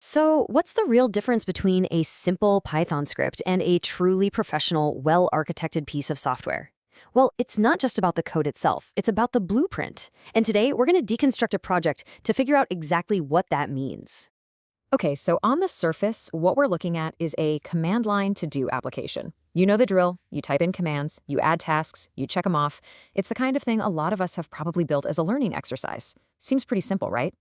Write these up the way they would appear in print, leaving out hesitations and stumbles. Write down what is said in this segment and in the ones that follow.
So, what's the real difference between a simple Python script and a truly professional, well-architected piece of software? Well, it's not just about the code itself, it's about the blueprint. And today, we're going to deconstruct a project to figure out exactly what that means. Okay, so on the surface, what we're looking at is a command line to-do application. You know the drill. You type in commands, you add tasks, you check them off. It's the kind of thing a lot of us have probably built as a learning exercise. Seems pretty simple, right?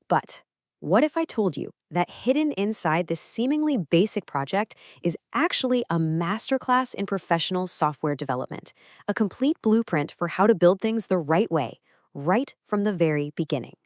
But what if I told you that hidden inside this seemingly basic project is actually a masterclass in professional software development, a complete blueprint for how to build things the right way, right from the very beginning?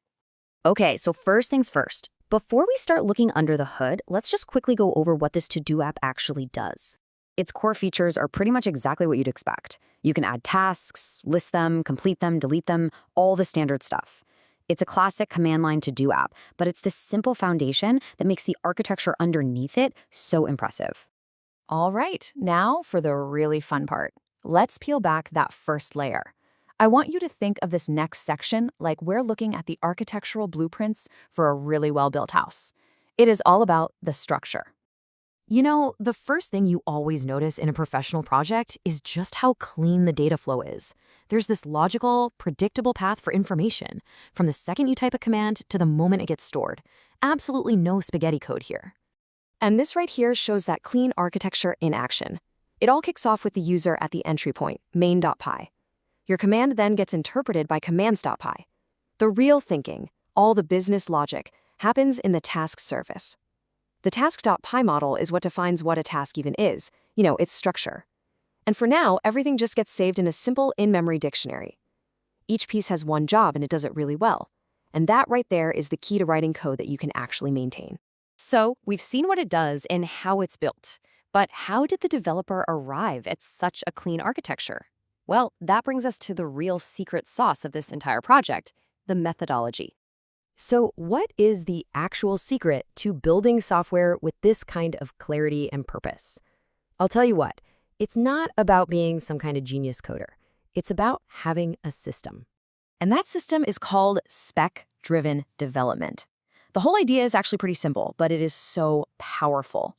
Okay, so first things first. Before we start looking under the hood, let's just quickly go over what this to-do app actually does. Its core features are pretty much exactly what you'd expect. You can add tasks, list them, complete them, delete them, all the standard stuff. It's a classic command line to-do app, but it's this simple foundation that makes the architecture underneath it so impressive. All right, now for the really fun part. Let's peel back that first layer. I want you to think of this next section like we're looking at the architectural blueprints for a really well-built house. It is all about the structure. You know, the first thing you always notice in a professional project is just how clean the data flow is. There's this logical, predictable path for information, from the second you type a command to the moment it gets stored. Absolutely no spaghetti code here. And this right here shows that clean architecture in action. It all kicks off with the user at the entry point, main.py. Your command then gets interpreted by commands.py. The real thinking, all the business logic, happens in the task service. The task.py model is what defines what a task even is, its structure. And for now, everything just gets saved in a simple in-memory dictionary. Each piece has one job and it does it really well. And that right there is the key to writing code that you can actually maintain. So, we've seen what it does and how it's built. But how did the developer arrive at such a clean architecture? Well, that brings us to the real secret sauce of this entire project, the methodology. So what is the actual secret to building software with this kind of clarity and purpose? I'll tell you what, it's not about being some kind of genius coder. It's about having a system. And that system is called Spec-Driven Development. The whole idea is actually pretty simple, but it is so powerful.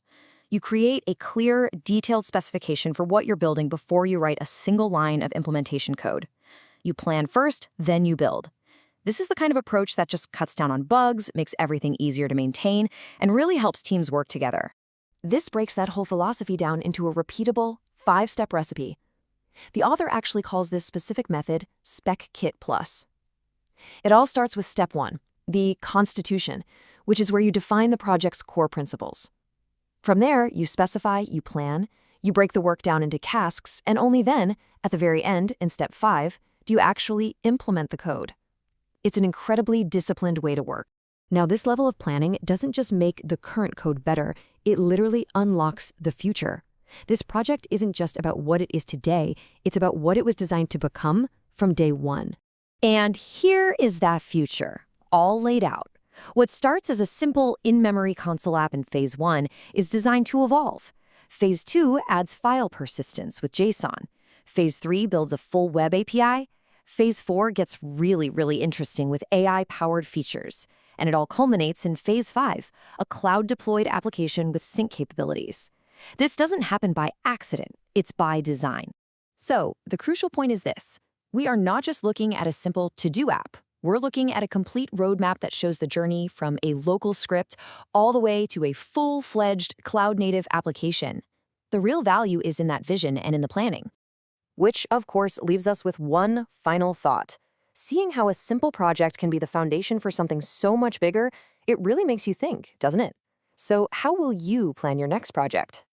You create a clear, detailed specification for what you're building before you write a single line of implementation code. You plan first, then you build. This is the kind of approach that just cuts down on bugs, makes everything easier to maintain, and really helps teams work together. This breaks that whole philosophy down into a repeatable, 5-step recipe. The author actually calls this specific method Spec-Kit Plus. It all starts with step 1, the constitution, which is where you define the project's core principles. From there, you specify, you plan, you break the work down into tasks, and only then, at the very end, in step 5, do you actually implement the code. It's an incredibly disciplined way to work. Now, this level of planning doesn't just make the current code better, it literally unlocks the future. This project isn't just about what it is today, it's about what it was designed to become from day one. And here is that future, all laid out. What starts as a simple in-memory console app in Phase 1 is designed to evolve. Phase 2 adds file persistence with JSON. Phase 3 builds a full web API. Phase 4 gets really interesting with AI-powered features. And it all culminates in Phase 5, a cloud-deployed application with sync capabilities. This doesn't happen by accident, it's by design. So, the crucial point is this. We are not just looking at a simple to-do app. We're looking at a complete roadmap that shows the journey from a local script all the way to a full-fledged cloud-native application. The real value is in that vision and in the planning. Which, of course, leaves us with one final thought. Seeing how a simple project can be the foundation for something so much bigger, it really makes you think, doesn't it? So how will you plan your next project?